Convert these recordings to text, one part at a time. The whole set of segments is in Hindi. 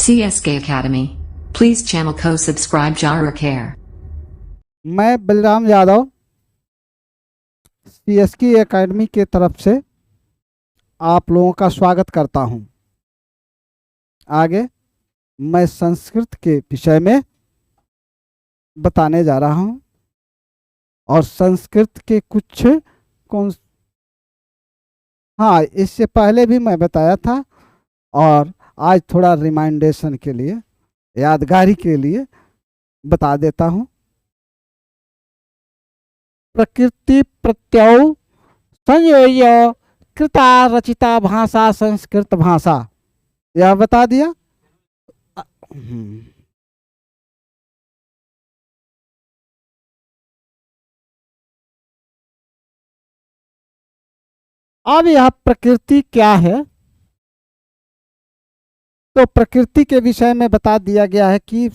CSK Academy. Please channel को subscribe jar care. मैं बलराम यादव CSK एकेडमी के तरफ से आप लोगों का स्वागत करता हूं। आगे मैं संस्कृत के विषय में बताने जा रहा हूं और संस्कृत के कुछ इससे पहले भी मैं बताया था और आज थोड़ा रिमाइंडेशन के लिए, यादगारी के लिए बता देता हूं। प्रकृति प्रत्यय संयोज्य कृता रचिता भाषा संस्कृत भाषा, यह बता दिया। अब यह प्रकृति क्या है, तो प्रकृति के विषय में बता दिया गया है कि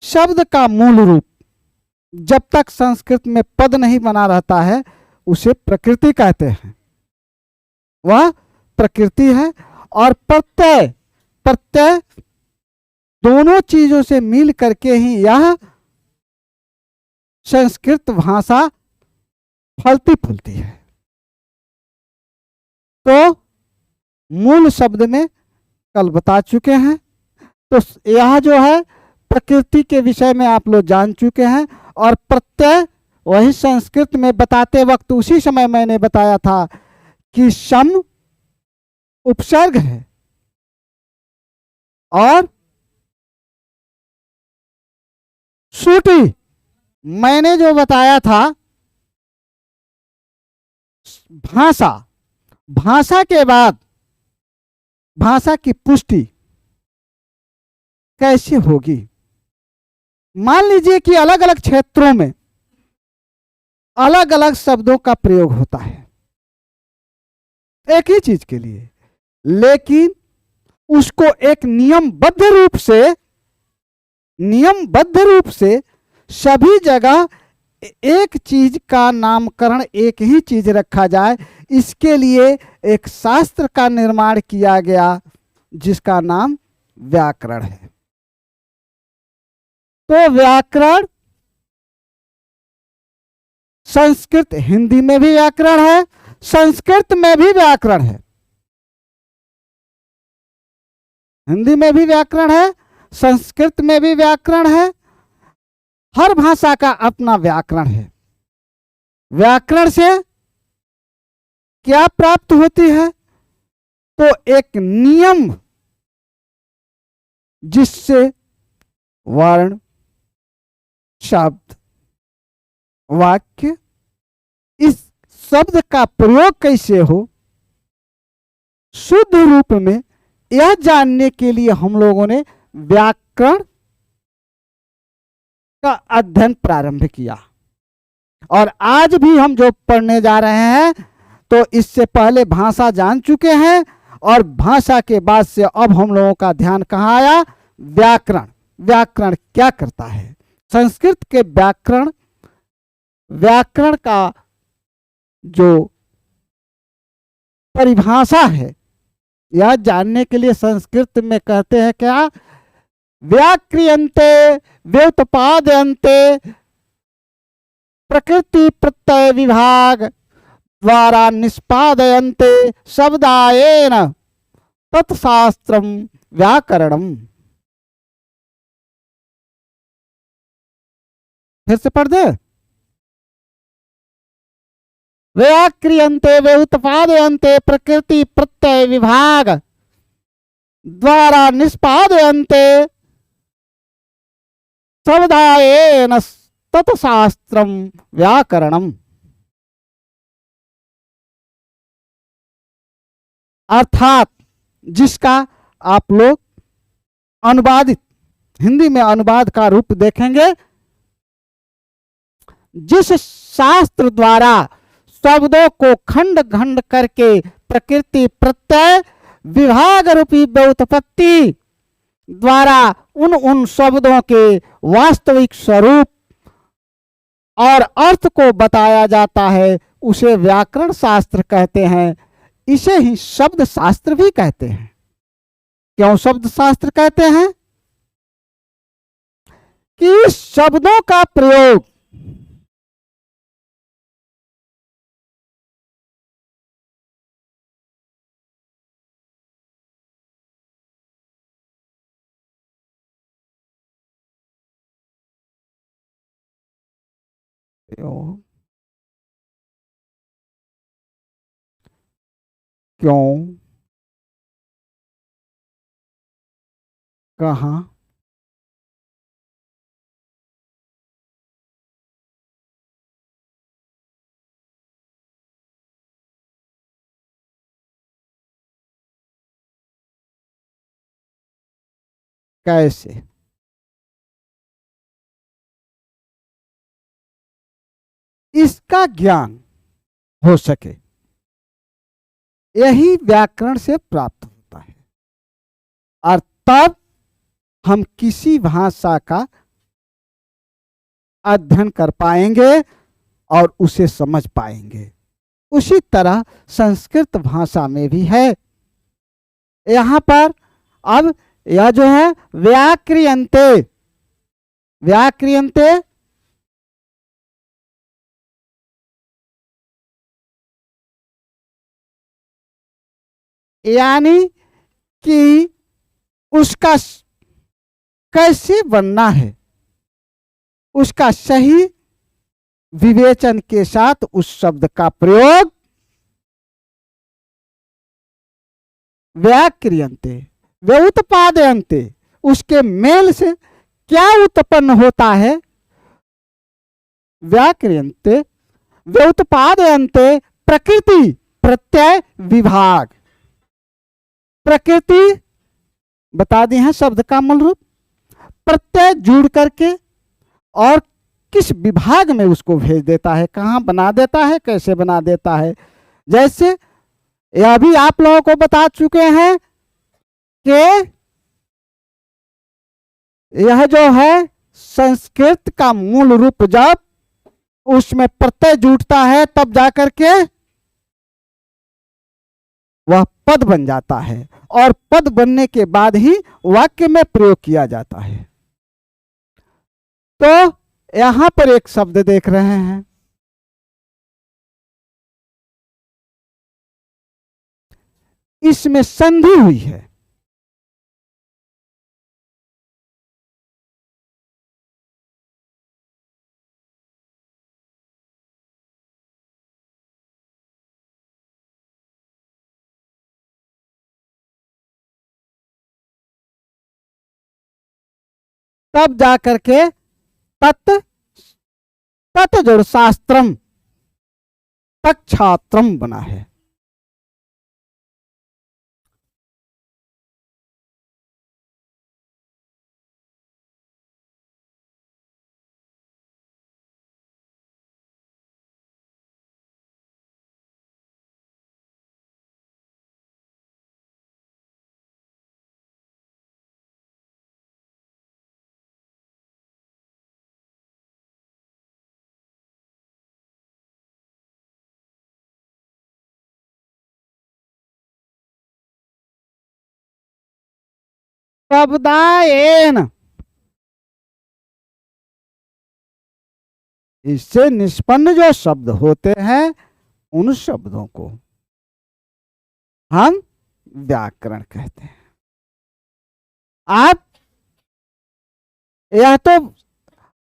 शब्द का मूल रूप जब तक संस्कृत में पद नहीं बना रहता है उसे प्रकृति कहते हैं, वह प्रकृति है। और प्रत्यय प्रत्यय दोनों चीजों से मिल करके ही यह संस्कृत भाषा फलती फूलती है। तो मूल शब्द में कल बता चुके हैं, तो यह जो है प्रकृति के विषय में आप लोग जान चुके हैं। और प्रत्यय वही संस्कृत में बताते वक्त उसी समय मैंने बताया था कि सम उपसर्ग है और श्रुति मैंने जो बताया था भाषा, भाषा के बाद भाषा की पुष्टि कैसे होगी। मान लीजिए कि अलग अलग क्षेत्रों में अलग अलग शब्दों का प्रयोग होता है एक ही चीज के लिए, लेकिन उसको एक नियमबद्ध रूप से सभी जगह एक चीज का नामकरण एक ही चीज रखा जाए, इसके लिए एक शास्त्र का निर्माण किया गया जिसका नाम व्याकरण है। तो व्याकरण संस्कृत, हिंदी में भी व्याकरण है, संस्कृत में भी व्याकरण है, हिंदी में भी व्याकरण है, संस्कृत में भी व्याकरण है। हर भाषा का अपना व्याकरण है। व्याकरण से क्या प्राप्त होती है, तो एक नियम जिससे वर्ण, शब्द, वाक्य, इस शब्द का प्रयोग कैसे हो शुद्ध रूप में, यह जानने के लिए हम लोगों ने व्याकरण का अध्ययन प्रारंभ किया। और आज भी हम जो पढ़ने जा रहे हैं तो इससे पहले भाषा जान चुके हैं और भाषा के बाद से अब हम लोगों का ध्यान कहाँ आया, व्याकरण। व्याकरण क्या करता है, संस्कृत के व्याकरण का जो परिभाषा है यह जानने के लिए संस्कृत में कहते हैं क्या, व्याक्रियन्ते व्युत्पादयन्ते प्रकृति प्रत्यय विभाग द्वारा निष्पादयन्ते शब्दायेन तत्शास्त्रम व्याकरणम। फिर से पढ़ दे, व्याक्रियन्ते व्युत्पादयन्ते प्रकृति प्रत्यय विभाग द्वारा निष्पादयन्ते शब्दायेन तत्शास्त्रम व्याकरणम। अर्थात जिसका आप लोग अनुवादित हिंदी में अनुवाद का रूप देखेंगे, जिस शास्त्र द्वारा शब्दों को खंड खंड करके प्रकृति प्रत्यय विभाग रूपी व्युत्पत्ति द्वारा उन शब्दों के वास्तविक स्वरूप और अर्थ को बताया जाता है, उसे व्याकरण शास्त्र कहते हैं। इसे ही शब्द शास्त्र भी कहते हैं। क्यों शब्द शास्त्र कहते हैं? कि शब्दों का प्रयोग क्यों, कहां, कैसे, इसका ज्ञान हो सके, यही व्याकरण से प्राप्त होता है। और तब हम किसी भाषा का अध्ययन कर पाएंगे और उसे समझ पाएंगे। उसी तरह संस्कृत भाषा में भी है। यहां पर अब यह जो है व्याक्रियन्ते, व्याक्रियन्ते यानी कि उसका कैसे बनना है, उसका सही विवेचन के साथ उस शब्द का प्रयोग व्याक्रियन्ते, व्युत्पादयन्ते, उसके मेल से क्या उत्पन्न होता है, व्याक्रियन्ते व्युत्पादयन्ते प्रकृति प्रत्यय विभाग। प्रकृति बता दी है शब्द का मूल रूप, प्रत्यय जुड़ करके और किस विभाग में उसको भेज देता है, कहाँ बना देता है, कैसे बना देता है। जैसे यह भी आप लोगों को बता चुके हैं कि यह जो है संस्कृत का मूल रूप जब उसमें प्रत्यय जुटता है तब जाकर के वह पद बन जाता है, और पद बनने के बाद ही वाक्य में प्रयोग किया जाता है। तो यहां पर एक शब्द देख रहे हैं, इसमें संधि हुई है। तब जाकर के तत् तत्जड़ शास्त्रम तत्छात्रम बना है। शब्दायन, इससे निष्पन्न जो शब्द होते हैं उन शब्दों को हम व्याकरण कहते हैं। आप यह तो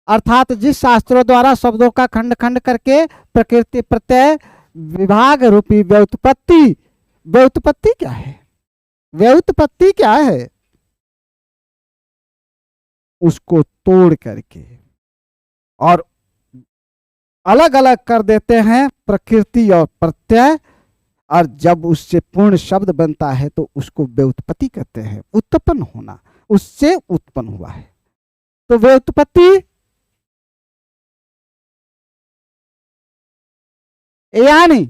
अर्थात जिस शास्त्रों द्वारा शब्दों का खंड खंड करके प्रकृति प्रत्यय विभाग रूपी व्युत्पत्ति, व्युत्पत्ति क्या है, व्युत्पत्ति क्या है, उसको तोड़ करके और अलग अलग कर देते हैं प्रकृति और प्रत्यय, और जब उससे पूर्ण शब्द बनता है तो उसको व्युत्पत्ति कहते हैं। उत्पन्न होना, उससे उत्पन्न हुआ है तो व्युत्पत्ति। यानी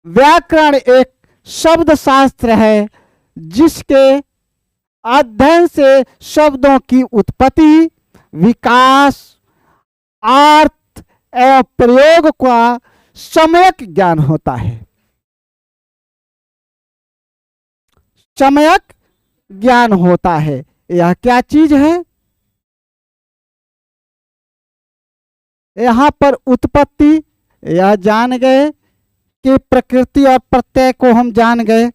व्याकरण एक शब्द शास्त्र है जिसके अध्ययन से शब्दों की उत्पत्ति, विकास, अर्थ एवं प्रयोग का सम्यक ज्ञान होता है। सम्यक ज्ञान होता है। यह क्या चीज है? यहां पर उत्पत्ति यह जान गए कि प्रकृति और प्रत्यय को हम जान गए,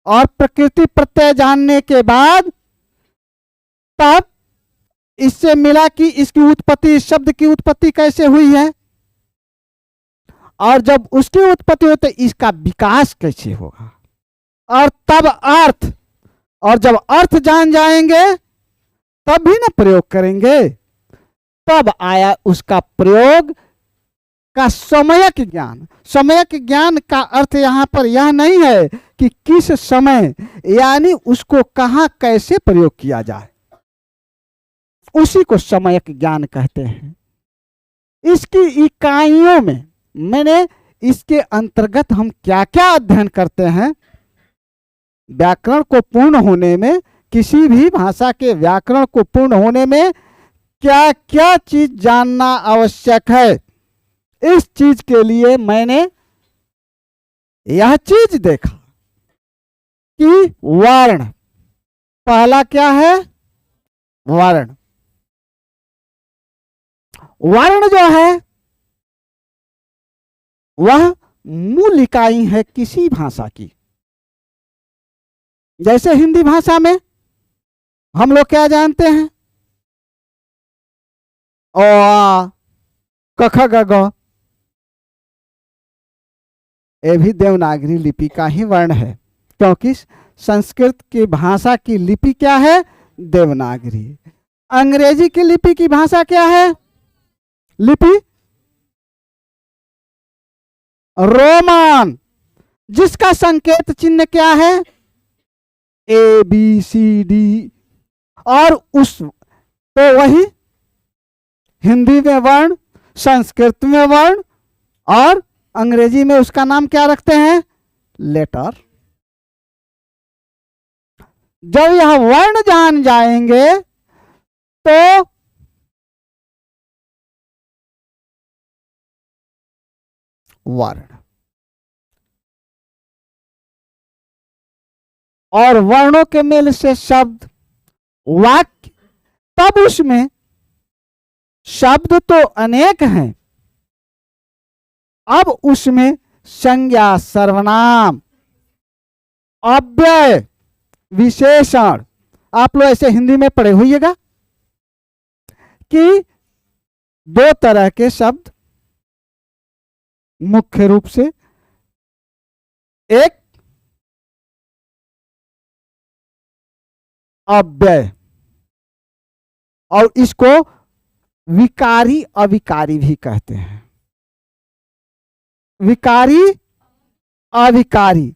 और प्रकृति प्रत्यय जानने के बाद तब इससे मिला कि इसकी उत्पत्ति, इस शब्द की उत्पत्ति कैसे हुई है, और जब उसकी उत्पत्ति हो तो इसका विकास कैसे होगा, और तब अर्थ, और जब अर्थ जान जाएंगे तब भी ना प्रयोग करेंगे। तब आया उसका प्रयोग का समयक ज्ञान। समयक ज्ञान का अर्थ यहां पर यह नहीं है कि किस समय, यानी उसको कहां कैसे प्रयोग किया जाए, उसी को समयक ज्ञान कहते हैं। इसकी इकाइयों में मैंने इसके अंतर्गत हम क्या क्या अध्ययन करते हैं। व्याकरण को पूर्ण होने में, किसी भी भाषा के व्याकरण को पूर्ण होने में क्या क्या चीज जानना आवश्यक है, इस चीज के लिए मैंने यह चीज देखा कि वर्ण, पहला क्या है? वर्ण। वर्ण जो है वह मूल इकाई है किसी भाषा की। जैसे हिंदी भाषा में हम लोग क्या जानते हैं? अ आ, क ख ग घ, ये भी देवनागरी लिपि का ही वर्ण है, क्योंकि संस्कृत की भाषा की लिपि क्या है? देवनागरी। अंग्रेजी की लिपि की भाषा क्या है? लिपि रोमन, जिसका संकेत चिन्ह क्या है? A B C D. और उस तो वही हिंदी में वर्ण, संस्कृत में वर्ण, और अंग्रेजी में उसका नाम क्या रखते हैं? लेटर। जब यह वर्ण जान जाएंगे तो वर्ण, और वर्णों के मेल से शब्द, वाक्य, तब उसमें शब्द तो अनेक हैं, अब उसमें संज्ञा, सर्वनाम, अव्यय, विशेषण, आप लोग ऐसे हिंदी में पढ़े होइएगा कि दो तरह के शब्द मुख्य रूप से, एक अव्यय, और इसको विकारी अविकारी भी कहते हैं। विकारी अविकारी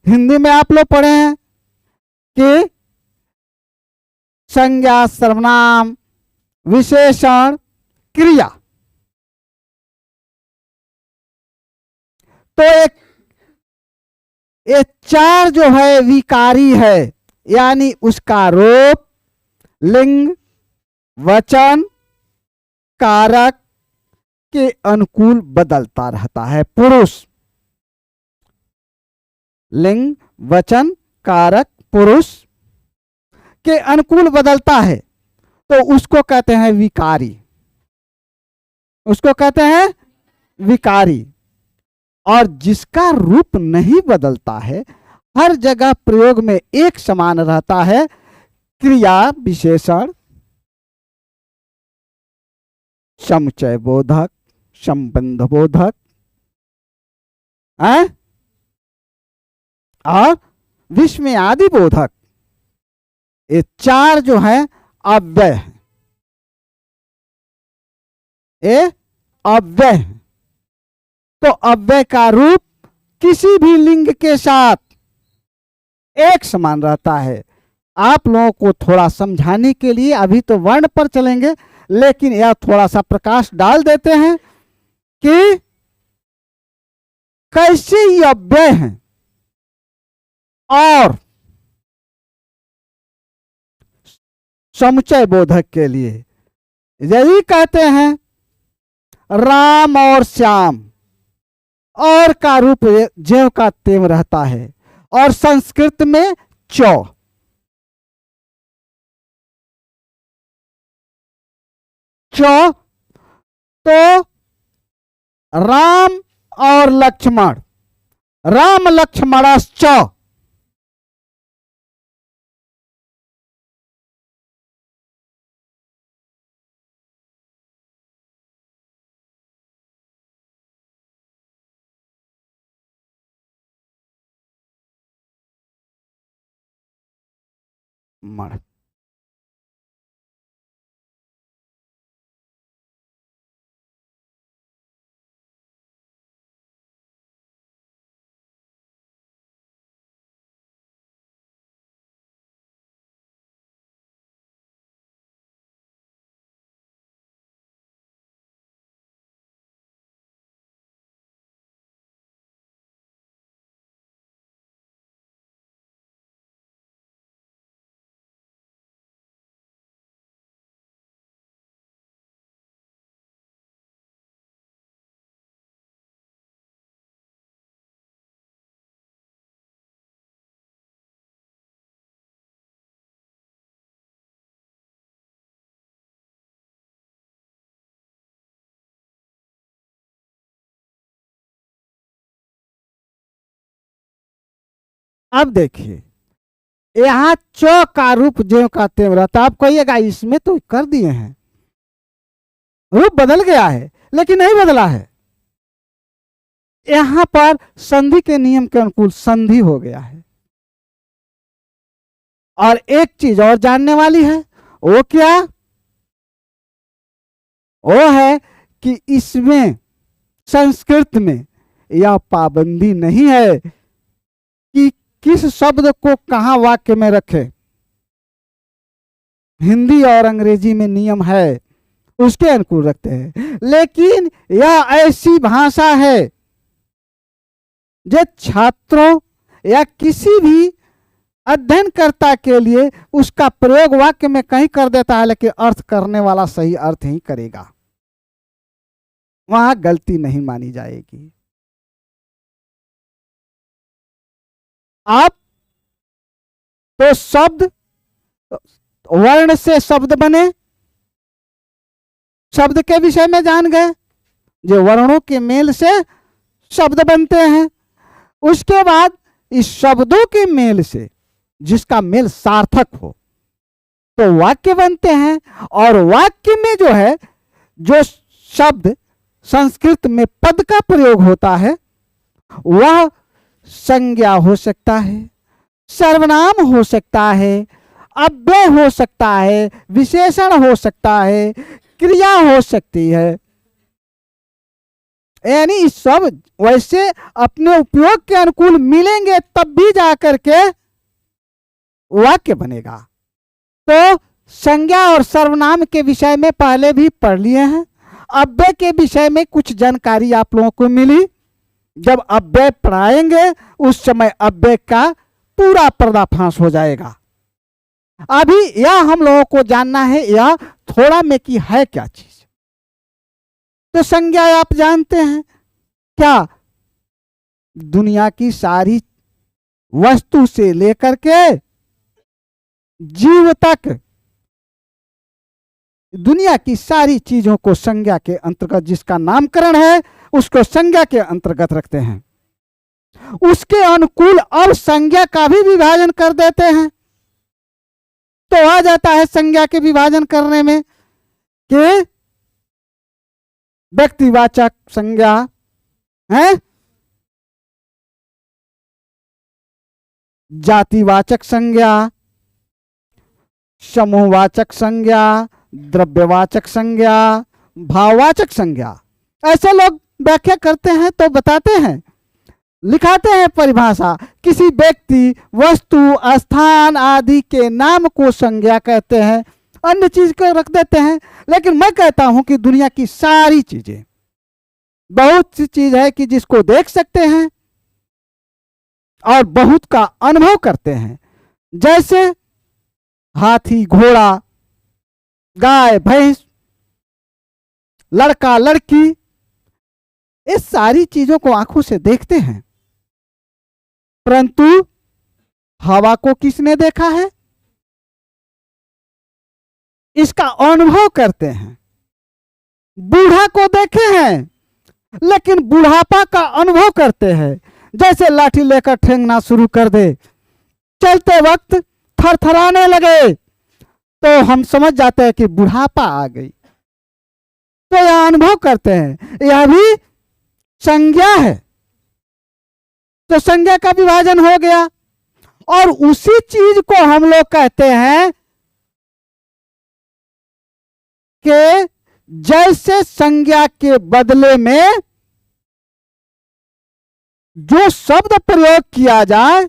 हिंदी में आप लोग पढ़े हैं कि संज्ञा, सर्वनाम, विशेषण, क्रिया। तो ये चार जो है विकारी है, यानी उसका रूप, लिंग, वचन, कारक के अनुकूल बदलता रहता है। पुरुष, लिंग, वचन, कारक, पुरुष के अनुकूल बदलता है, तो उसको कहते हैं विकारी। उसको कहते हैं विकारी। और जिसका रूप नहीं बदलता है, हर जगह प्रयोग में एक समान रहता है, क्रिया, विशेषण, समुच्चय बोधक, संबंध बोधक, और विस्मय आदि बोधक, ये चार जो है अव्यय है। ये अव्यय है। तो अव्यय का रूप किसी भी लिंग के साथ एक समान रहता है। आप लोगों को थोड़ा समझाने के लिए अभी तो वर्ण पर चलेंगे, लेकिन यह थोड़ा सा प्रकाश डाल देते हैं कि कैसे ये अव्यय हैं। और समुच्चय बोधक के लिए यही कहते हैं राम और श्याम, और का रूप ज्यों का त्यों रहता है। और संस्कृत में चौ, चौ, तो राम और लक्ष्मण, राम लक्ष्मणश्च, मण। अब देखिए यहां चौ का रूप जो का तेव रहता, आप कहिएगा इसमें तो कर दिए हैं, रूप बदल गया है, लेकिन नहीं बदला है। यहां पर संधि के नियम के अनुकूल संधि हो गया है। और एक चीज और जानने वाली है, वो क्या? वो है कि इसमें संस्कृत में यह पाबंदी नहीं है कि किस शब्द को कहां वाक्य में रखे। हिंदी और अंग्रेजी में नियम है, उसके अनुकूल रखते हैं, लेकिन यह ऐसी भाषा है जो छात्रों या किसी भी अध्ययनकर्ता के लिए उसका प्रयोग वाक्य में कहीं कर देता है, लेकिन अर्थ करने वाला सही अर्थ ही करेगा, वहां गलती नहीं मानी जाएगी। आप तो शब्द वर्ण से शब्द बने, शब्द के विषय में जान गए, जो वर्णों के मेल से शब्द बनते हैं। उसके बाद इस शब्दों के मेल से जिसका मेल सार्थक हो तो वाक्य बनते हैं। और वाक्य में जो है, जो शब्द संस्कृत में पद का प्रयोग होता है वह संज्ञा हो सकता है, सर्वनाम हो सकता है, अव्यय हो सकता है, विशेषण हो सकता है, क्रिया हो सकती है। यानी सब वैसे अपने उपयोग के अनुकूल मिलेंगे तब भी जाकर के वाक्य बनेगा। तो संज्ञा और सर्वनाम के विषय में पहले भी पढ़ लिए हैं। अव्यय के विषय में कुछ जानकारी आप लोगों को मिली, जब अव्यय पढ़ाएंगे उस समय अव्यय का पूरा पर्दाफाश हो जाएगा। अभी यह हम लोगों को जानना है यह थोड़ा में कि है क्या चीज। तो संज्ञा आप जानते हैं क्या? दुनिया की सारी वस्तु से लेकर के जीव तक दुनिया की सारी चीजों को संज्ञा के अंतर्गत, जिसका नामकरण है उसको संज्ञा के अंतर्गत रखते हैं। उसके अनुकूल अब संज्ञा का भी विभाजन कर देते हैं। तो आ जाता है संज्ञा के विभाजन करने में कि व्यक्तिवाचक संज्ञा है, जातिवाचक संज्ञा, समूहवाचक संज्ञा, द्रव्यवाचक संज्ञा, भाववाचक संज्ञा। ऐसे लोग व्याख्या करते हैं तो बताते हैं, लिखाते हैं परिभाषा, किसी व्यक्ति, वस्तु, स्थान आदि के नाम को संज्ञा कहते हैं, अन्य चीज को रख देते हैं। लेकिन मैं कहता हूं कि दुनिया की सारी चीजें, बहुत सी चीज है कि जिसको देख सकते हैं और बहुत का अनुभव करते हैं, जैसे हाथी, घोड़ा, गाय, भैंस, लड़का, लड़की, इस सारी चीजों को आंखों से देखते हैं। परंतु हवा को किसने देखा है? इसका अनुभव करते हैं। बूढ़ा को देखे हैं, लेकिन बुढ़ापा का अनुभव करते हैं। जैसे लाठी लेकर ठेंगना शुरू कर दे, चलते वक्त थरथराने लगे, तो हम समझ जाते हैं कि बुढ़ापा आ गई। तो यह अनुभव करते हैं, यह भी संज्ञा है। तो संज्ञा का विभाजन हो गया, और उसी चीज को हम लोग कहते हैं कि जैसे संज्ञा के बदले में जो शब्द प्रयोग किया जाए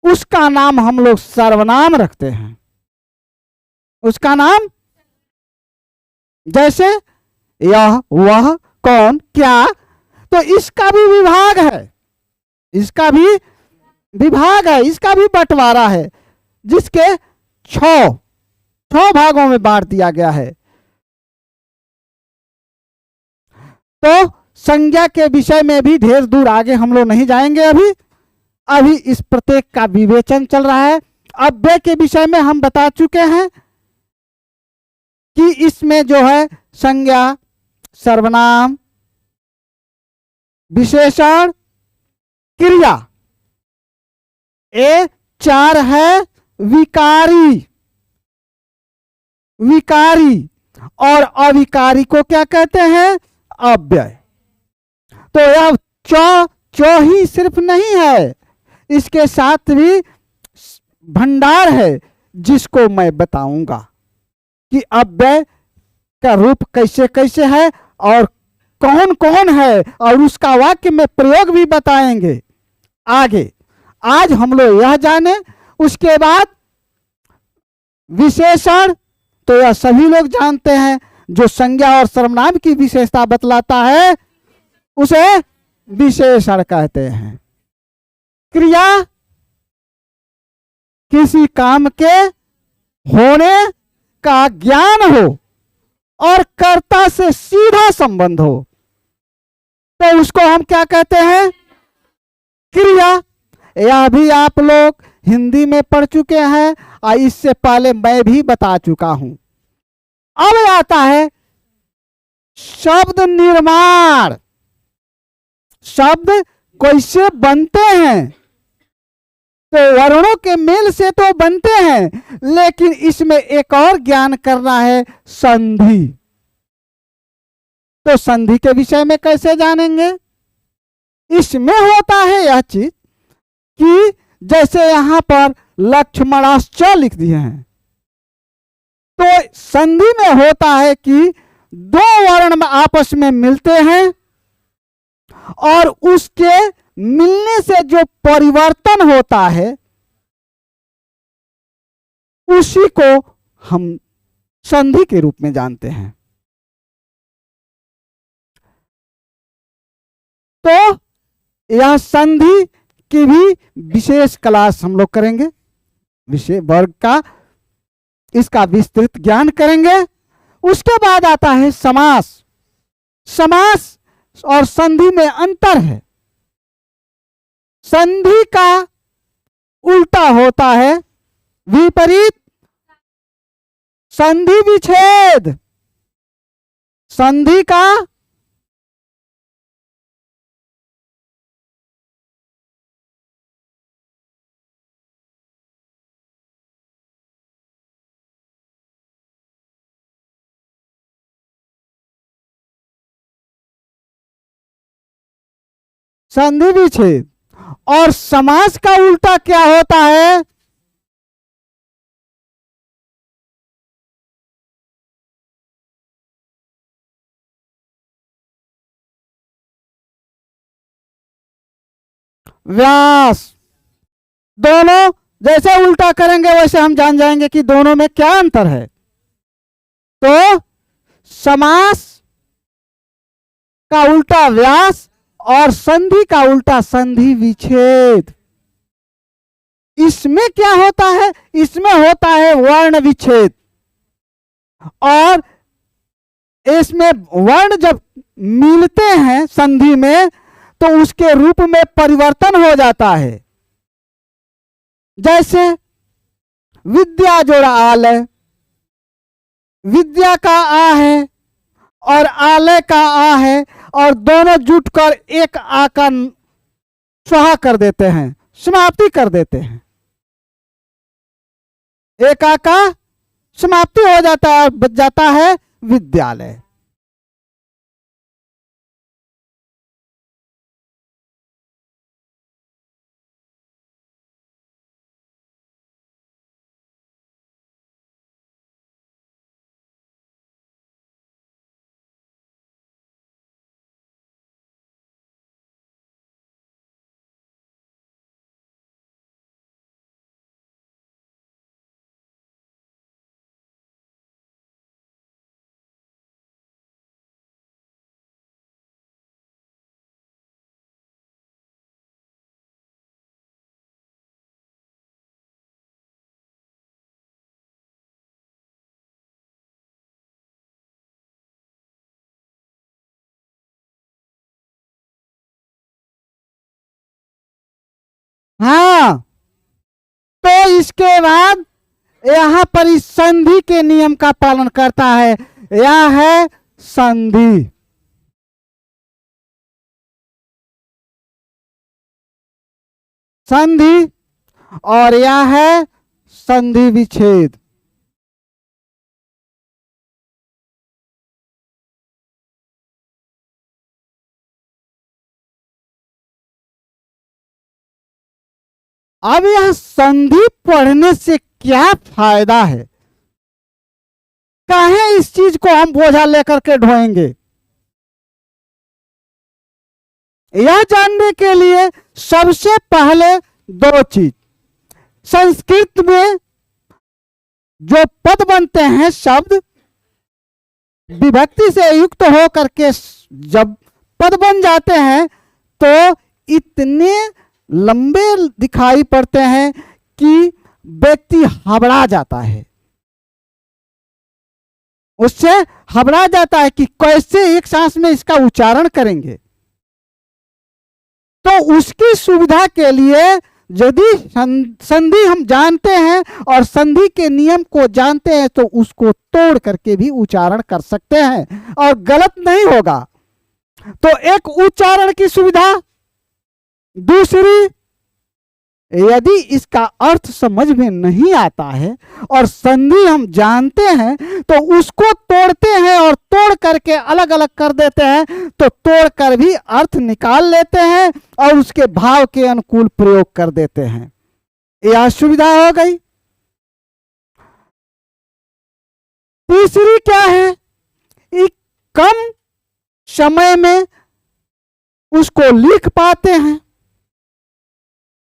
उसका नाम हम लोग सर्वनाम रखते हैं। उसका नाम, जैसे यह, वह, कौन, क्या, तो इसका भी विभाग है, इसका भी विभाग है, इसका भी बंटवारा है, जिसके 6 भागों में बांट दिया गया है। तो संज्ञा के विषय में भी ढेर दूर आगे हम लोग नहीं जाएंगे। अभी इस प्रत्येक का विवेचन चल रहा है। अव्यय के विषय में हम बता चुके हैं कि इसमें जो है संज्ञा, सर्वनाम, विशेषण, क्रिया, ये 4 है विकारी। विकारी और अविकारी को क्या कहते हैं? अव्यय। तो यह चौ ही सिर्फ नहीं है, इसके साथ भी भंडार है, जिसको मैं बताऊंगा कि अव्यय का रूप कैसे कैसे है और कौन कौन है, और उसका वाक्य में प्रयोग भी बताएंगे आगे। आज हम लोग यह जाने। उसके बाद विशेषण, तो यह सभी लोग जानते हैं, जो संज्ञा और सर्वनाम की विशेषता बतलाता है उसे विशेषण कहते हैं। क्रिया, किसी काम के होने का ज्ञान हो और कर्ता से सीधा संबंध हो, तो उसको हम क्या कहते हैं? क्रिया। यह भी आप लोग हिंदी में पढ़ चुके हैं और इससे पहले मैं भी बता चुका हूं। अब आता है शब्द निर्माण। शब्द कैसे बनते हैं? तो वर्णों के मेल से तो बनते हैं, लेकिन इसमें एक और ज्ञान करना है, संधि। तो संधि के विषय में कैसे जानेंगे? इसमें होता है यह चीज कि जैसे यहां पर लक्ष्मणाश्च लिख दिए हैं, तो संधि में होता है कि 2 वर्ण आपस में मिलते हैं और उसके मिलने से जो परिवर्तन होता है उसी को हम संधि के रूप में जानते हैं। तो यह संधि की भी विशेष क्लास हम लोग करेंगे, विशेष वर्ग का इसका विस्तृत ज्ञान करेंगे। उसके बाद आता है समास। समास और संधि में अंतर है। संधि का उल्टा होता है विपरीत। संधि विच्छेद। संधि का संधि विच्छेद। और समास का उल्टा क्या होता है? व्यास। दोनों जैसे उल्टा करेंगे वैसे हम जान जाएंगे कि दोनों में क्या अंतर है। तो समास का उल्टा व्यास और संधि का उल्टा संधि विच्छेद। इसमें क्या होता है? इसमें होता है वर्ण विच्छेद। और इसमें वर्ण जब मिलते हैं संधि में तो उसके रूप में परिवर्तन हो जाता है। जैसे विद्या जोड़ा आलय, विद्या का आ है और आलय का आ है, और दोनों जुटकर एक आ का स्वाहा कर देते हैं, समाप्ति कर देते हैं। एक आ का समाप्ति हो जाता है, बच जाता है विद्यालय। हाँ, तो इसके बाद यहां पर इस संधि के नियम का पालन करता है। यह है संधि। संधि, और यह है संधि विच्छेद। अब यह संधि पढ़ने से क्या फायदा है? काहे इस चीज को हम बोझा लेकर के ढोएंगे? यह जानने के लिए सबसे पहले दो चीज, संस्कृत में जो पद बनते हैं, शब्द विभक्ति से युक्त होकर के जब पद बन जाते हैं तो इतने लंबे दिखाई पड़ते हैं कि व्यक्ति घबरा जाता है। उससे घबरा जाता है कि कैसे एक सांस में इसका उच्चारण करेंगे। तो उसकी सुविधा के लिए यदि संधि हम जानते हैं और संधि के नियम को जानते हैं तो उसको तोड़ करके भी उच्चारण कर सकते हैं और गलत नहीं होगा। तो एक उच्चारण की सुविधा, दूसरी यदि इसका अर्थ समझ में नहीं आता है और संधि हम जानते हैं तो उसको तोड़ते हैं और तोड़ करके अलग अलग कर देते हैं, तो तोड़ कर भी अर्थ निकाल लेते हैं और उसके भाव के अनुकूल प्रयोग कर देते हैं। यह सुविधा हो गई। तीसरी क्या है? कम समय में उसको लिख पाते हैं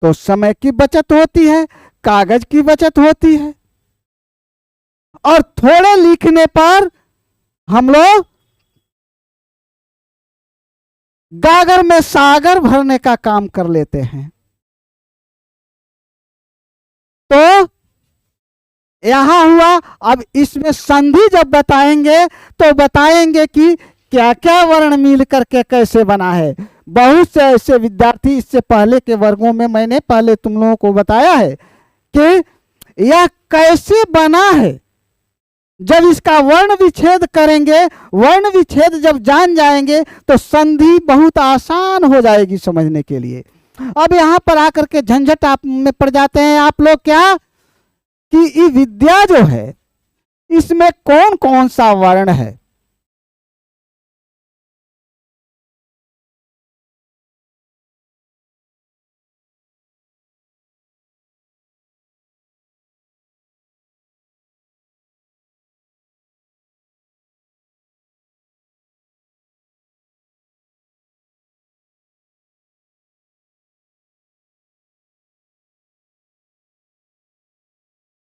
तो समय की बचत होती है, कागज की बचत होती है, और थोड़े लिखने पर हम लोग गागर में सागर भरने का काम कर लेते हैं। तो यहां हुआ। अब इसमें संधि जब बताएंगे तो बताएंगे कि क्या क्या वर्ण मिल करके कैसे बना है। बहुत से ऐसे विद्यार्थी, इससे पहले के वर्गों में मैंने पहले तुम लोगों को बताया है कि यह कैसे बना है। जब इसका वर्ण विच्छेद करेंगे, वर्ण विच्छेद जब जान जाएंगे तो संधि बहुत आसान हो जाएगी समझने के लिए। अब यहां पर आकर के झंझट आप में पड़ जाते हैं आप लोग, क्या कि ये विद्या जो है इसमें कौन कौन सा वर्ण है।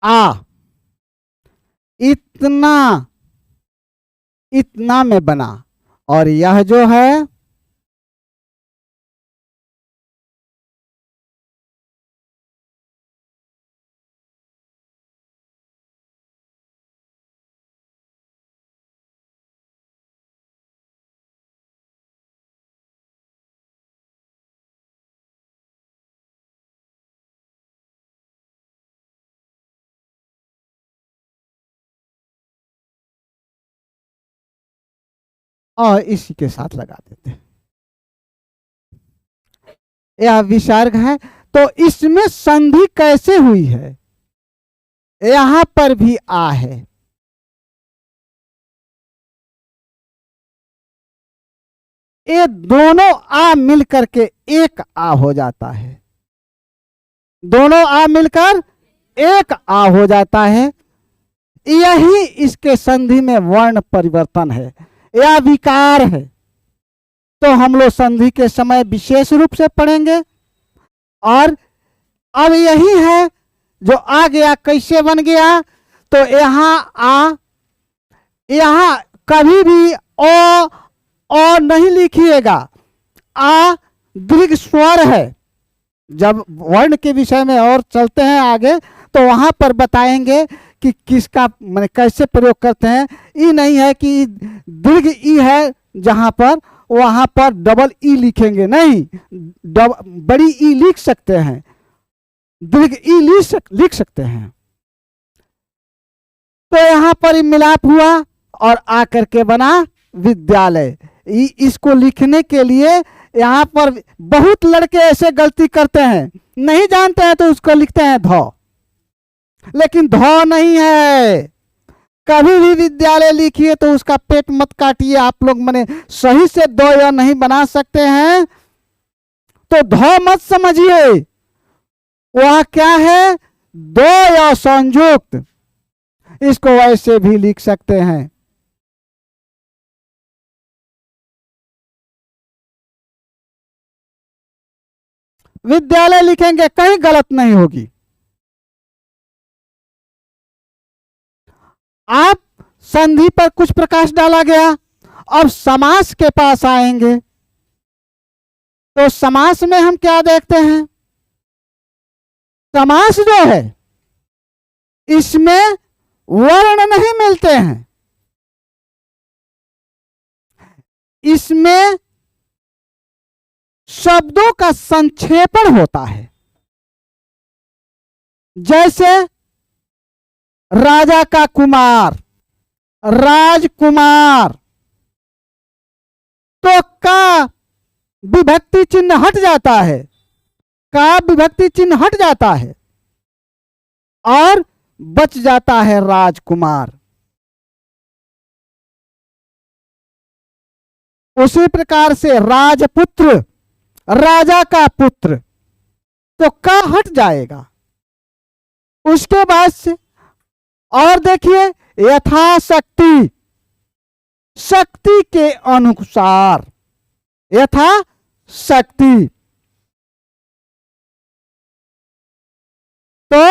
आ, इतना, इतना में बना, और यह जो है और इसी के साथ लगा देते हैं। यह विसर्ग है। तो इसमें संधि कैसे हुई है? यहां पर भी आ है, ये दोनों आ मिलकर के एक आ हो जाता है। दोनों आ मिलकर एक आ हो जाता है। यही इसके संधि में वर्ण परिवर्तन है, यह विकार है। तो हम लोग संधि के समय विशेष रूप से पढ़ेंगे। और अब यही है जो आ गया, कैसे बन गया? तो यहां आ, यहां कभी भी ओ नहीं लिखिएगा। आ दीर्घ स्वर है। जब वर्ण के विषय में और चलते हैं आगे तो वहां पर बताएंगे कि किसका माने कैसे प्रयोग करते हैं। ई नहीं है कि दीर्घ ई है जहां पर, वहां पर डबल ई लिखेंगे नहीं, बड़ी ई लिख सकते हैं, दीर्घ ई लिख सकते हैं। तो यहां पर मिलाप हुआ और आकर के बना विद्यालय। इसको लिखने के लिए यहां पर बहुत लड़के ऐसे गलती करते हैं, नहीं जानते हैं तो उसको लिखते हैं ध, लेकिन ध नहीं है। कभी भी विद्यालय लिखिए तो उसका पेट मत काटिए। आप लोग माने सही से दो या नहीं बना सकते हैं तो ध मत समझिए, वह क्या है? दो या संयुक्त, इसको ऐसे भी लिख सकते हैं। विद्यालय लिखेंगे कहीं गलत नहीं होगी। आप संधि पर कुछ प्रकाश डाला गया। अब समास के पास आएंगे तो समास में हम क्या देखते हैं? समास जो है इसमें वर्ण नहीं मिलते हैं, इसमें शब्दों का संक्षेपण होता है। जैसे राजा का कुमार, राजकुमार, तो का विभक्ति चिन्ह हट जाता है, का विभक्ति चिन्ह हट जाता है और बच जाता है राजकुमार। उसी प्रकार से राजपुत्र, राजा का पुत्र, तो का हट जाएगा। उसके बाद से और देखिए, यथाशक्ति, शक्ति के अनुसार, यथा शक्ति, तो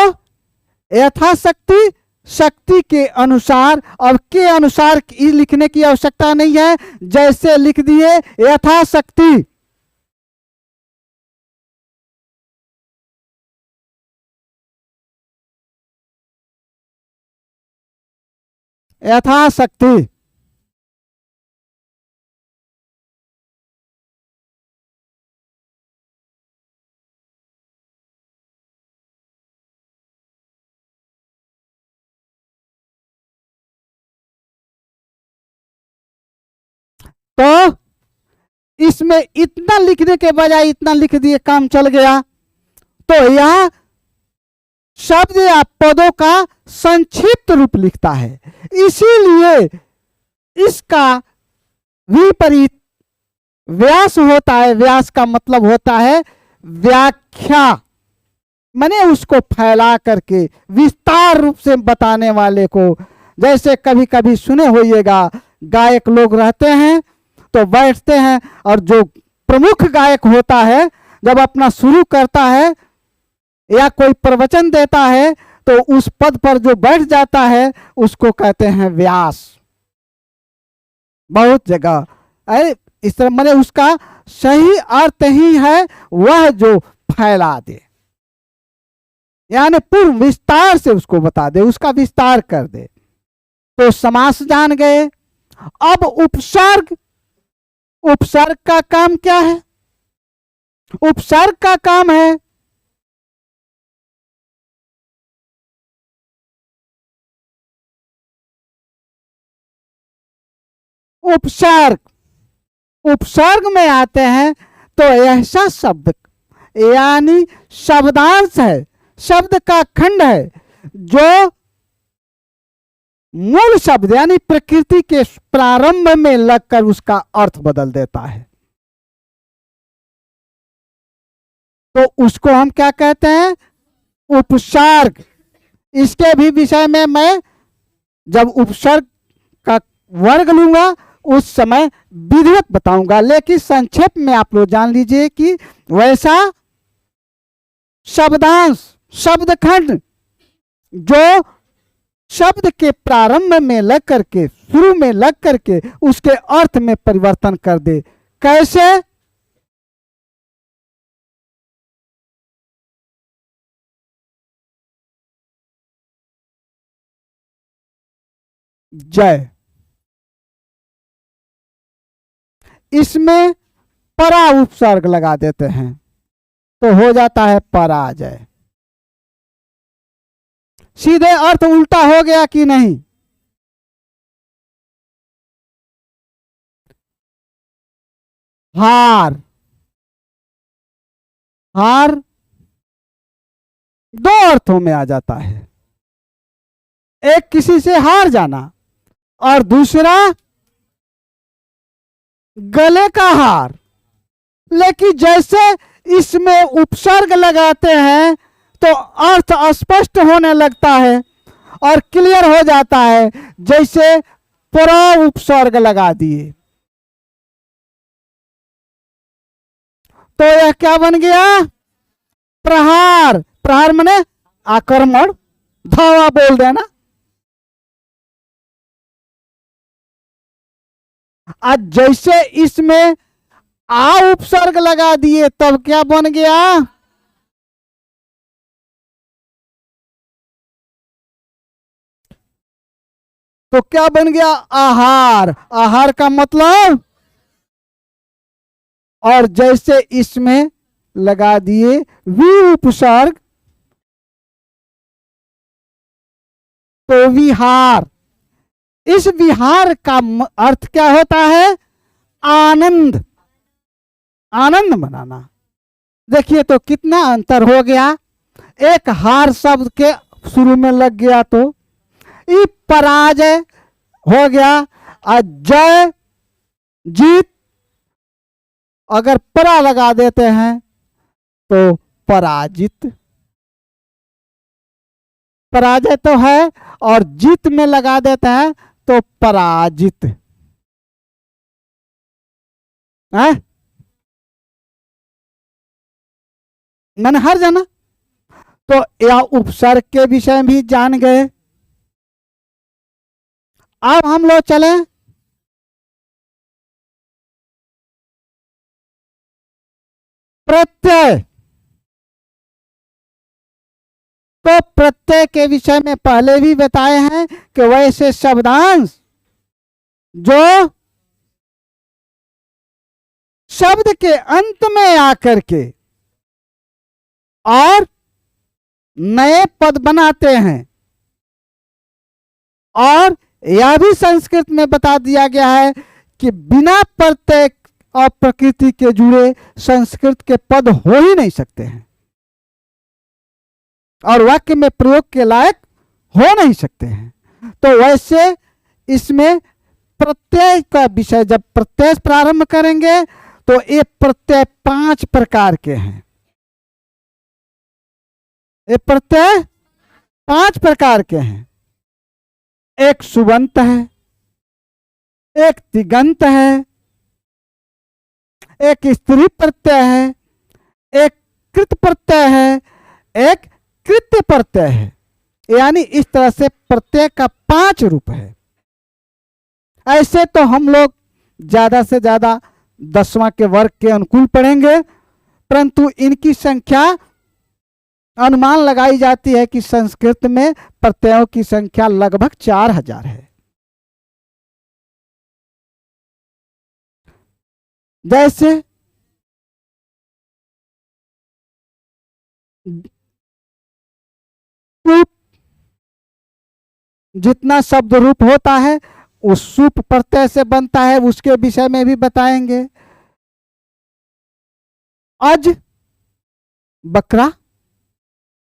यथाशक्ति शक्ति के अनुसार। अब के अनुसार लिखने की आवश्यकता नहीं है, जैसे लिख दिए यथाशक्ति। यथाशक्ति तो इसमें इतना लिखने के बजाय इतना लिख दिए, काम चल गया। तो यह शब्द या पदों का संक्षिप्त रूप लिखता है, इसीलिए इसका विपरीत व्यास होता है। व्यास का मतलब होता है व्याख्या, माने उसको फैला करके विस्तार रूप से बताने वाले को। जैसे कभी कभी सुने होइएगा, गायक लोग रहते हैं तो बैठते हैं और जो प्रमुख गायक होता है जब अपना शुरू करता है या कोई प्रवचन देता है तो उस पद पर जो बैठ जाता है उसको कहते हैं व्यास। बहुत जगह इस तरह, मैंने उसका सही अर्थ ही है वह जो फैला दे, यानी पूर्ण विस्तार से उसको बता दे, उसका विस्तार कर दे। तो समास जान गए। अब उपसर्ग, उपसर्ग का काम क्या है? उपसर्ग का काम है उपसर्ग उपसर्ग में आते हैं तो ऐसा शब्द यानी शब्दांश है, शब्द का खंड है जो मूल शब्द यानी प्रकृति के प्रारंभ में लगकर उसका अर्थ बदल देता है, तो उसको हम क्या कहते हैं? उपसर्ग। इसके भी विषय में मैं जब उपसर्ग का वर्ग लूंगा उस समय विधिवत बताऊंगा, लेकिन संक्षेप में आप लोग जान लीजिए कि वैसा शब्दांश, शब्दखंड जो शब्द के प्रारंभ में लग करके, शुरू में लग करके उसके अर्थ में परिवर्तन कर दे। कैसे? जय, इसमें परा उपसर्ग लगा देते हैं तो हो जाता है पराजय। सीधे अर्थ उल्टा हो गया कि नहीं? हार, हार दो अर्थों में आ जाता है, एक किसी से हार जाना और दूसरा गले का हार। लेकिन जैसे इसमें उपसर्ग लगाते हैं तो अर्थ स्पष्ट होने लगता है और क्लियर हो जाता है, जैसे पर उपसर्ग लगा दिए तो यह क्या बन गया? प्रहार। प्रहार माने आक्रमण, धावा बोल देना। आज जैसे इसमें आ उपसर्ग लगा दिए तब क्या बन गया? तो क्या बन गया? आहार। आहार का मतलब, और जैसे इसमें लगा दिए वी उपसर्ग तो विहार। इस विहार का अर्थ क्या होता है? आनंद, आनंद मनाना। देखिए तो कितना अंतर हो गया। एक हार शब्द के शुरू में लग गया तो ये पराजय हो गया, और जय, जीत अगर परा लगा देते हैं तो पराजित। पराजय तो है और जीत में लगा देते हैं तो पराजित है, मैंने हर जाना। तो यह उपसर्ग के विषय भी जान गए। अब हम लोग चले प्रत्यय। तो प्रत्यय के विषय में पहले भी बताए हैं कि वैसे शब्दांश जो शब्द के अंत में आकर के और नए पद बनाते हैं, और यह भी संस्कृत में बता दिया गया है कि बिना प्रत्यय और प्रकृति के जुड़े संस्कृत के पद हो ही नहीं सकते हैं और वाक्य में प्रयोग के लायक हो नहीं सकते हैं। तो वैसे इसमें प्रत्यय का विषय जब प्रत्यय प्रारंभ करेंगे तो ये प्रत्यय 5 प्रकार के हैं। ये प्रत्यय 5 प्रकार के हैं। एक सुबंत है, एक तिगंत है, एक स्त्री प्रत्यय है, एक कृत प्रत्यय है, एक कृत्य प्रत्यय है। यानी इस तरह से प्रत्यय का 5 रूप है। ऐसे तो हम लोग ज्यादा से ज्यादा 10वां के वर्ग के अनुकूल पढ़ेंगे, परंतु इनकी संख्या अनुमान लगाई जाती है कि संस्कृत में प्रत्ययों की संख्या लगभग 4000 है। जैसे रूप, जितना शब्द रूप होता है उस सुप प्रत्यय से बनता है, उसके विषय में भी बताएंगे। अज बकरा,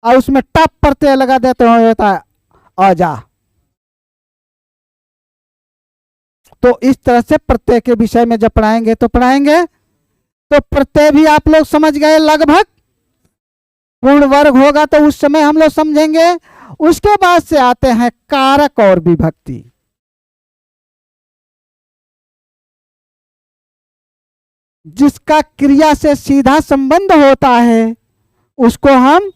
और उसमें टप प्रत्यय लगा देते हो होता है अजा। तो इस तरह से प्रत्यय के विषय में जब पढ़ाएंगे तो पढ़ाएंगे। तो प्रत्यय भी आप लोग समझ गए लगभग। पूर्ण वर्ग होगा तो उस समय हम लोग समझेंगे। उसके बाद से आते हैं कारक और विभक्ति। जिसका क्रिया से सीधा संबंध होता है उसको हम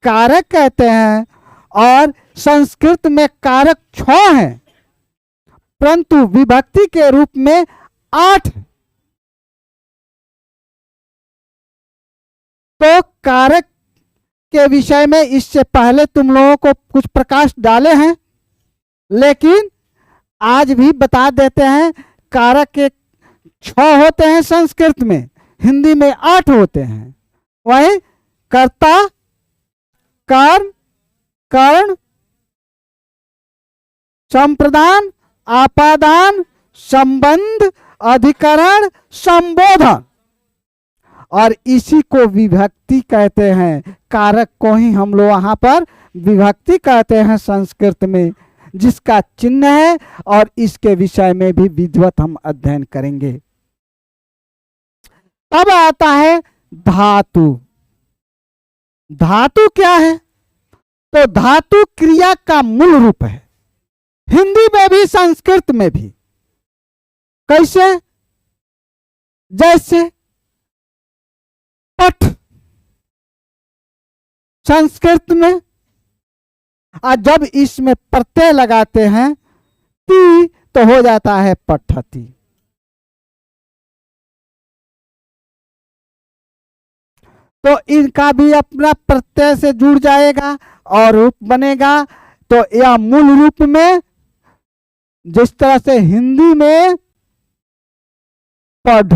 कारक कहते हैं। और संस्कृत में कारक 6 हैं, परंतु विभक्ति के रूप में 8। तो कारक के विषय में इससे पहले तुम लोगों को कुछ प्रकाश डाले हैं, लेकिन आज भी बता देते हैं। कारक के 6 होते हैं संस्कृत में, हिंदी में 8 होते हैं। वही कर्ता, कर्म, कर्ण, संप्रदान, आपादान, संबंध, अधिकरण, संबोधन, और इसी को विभक्ति कहते हैं। कारक को ही हम लोग वहां पर विभक्ति कहते हैं संस्कृत में, जिसका चिन्ह है। और इसके विषय में भी विधिवत हम अध्ययन करेंगे। अब आता है धातु। धातु क्या है? तो धातु क्रिया का मूल रूप है, हिंदी में भी संस्कृत में भी। कैसे? जैसे पठ संस्कृत में, और जब इसमें प्रत्यय लगाते हैं ती तो हो जाता है पठती। तो इनका भी अपना प्रत्यय से जुड़ जाएगा और रूप बनेगा। तो यह मूल रूप में, जिस तरह से हिंदी में पढ़,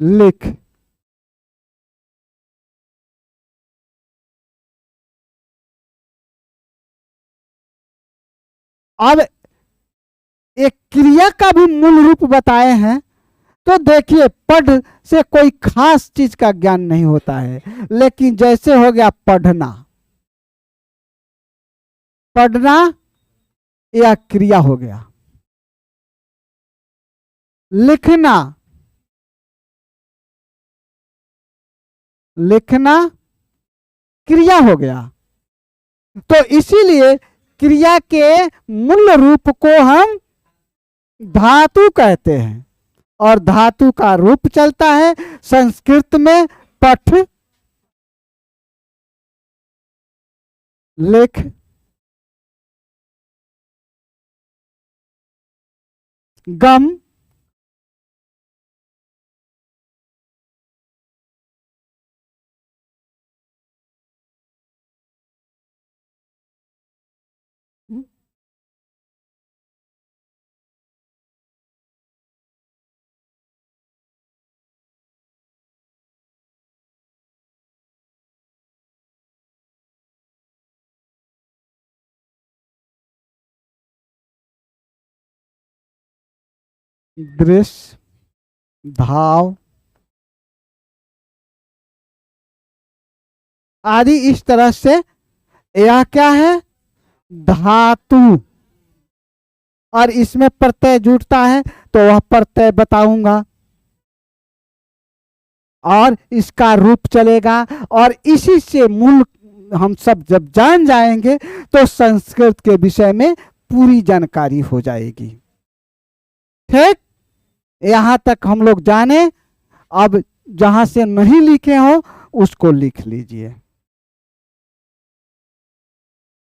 लिख, अब एक क्रिया का भी मूल रूप बताए हैं। तो देखिए, पढ़ से कोई खास चीज का ज्ञान नहीं होता है, लेकिन जैसे हो गया पढ़ना, पढ़ना यह क्रिया हो गया। लिखना, लिखना क्रिया हो गया। तो इसीलिए क्रिया के मूल रूप को हम धातु कहते हैं। और धातु का रूप चलता है संस्कृत में पठ, लिख, गम, दृश्य, भाव आदि। इस तरह से यह क्या है? धातु। और इसमें प्रत्यय जुड़ता है तो वह प्रत्यय बताऊंगा, और इसका रूप चलेगा। और इसी से मूल हम सब जब जान जाएंगे तो संस्कृत के विषय में पूरी जानकारी हो जाएगी। ठीक, यहां तक हम लोग जाने। अब जहां से नहीं लिखे हो उसको लिख लीजिए।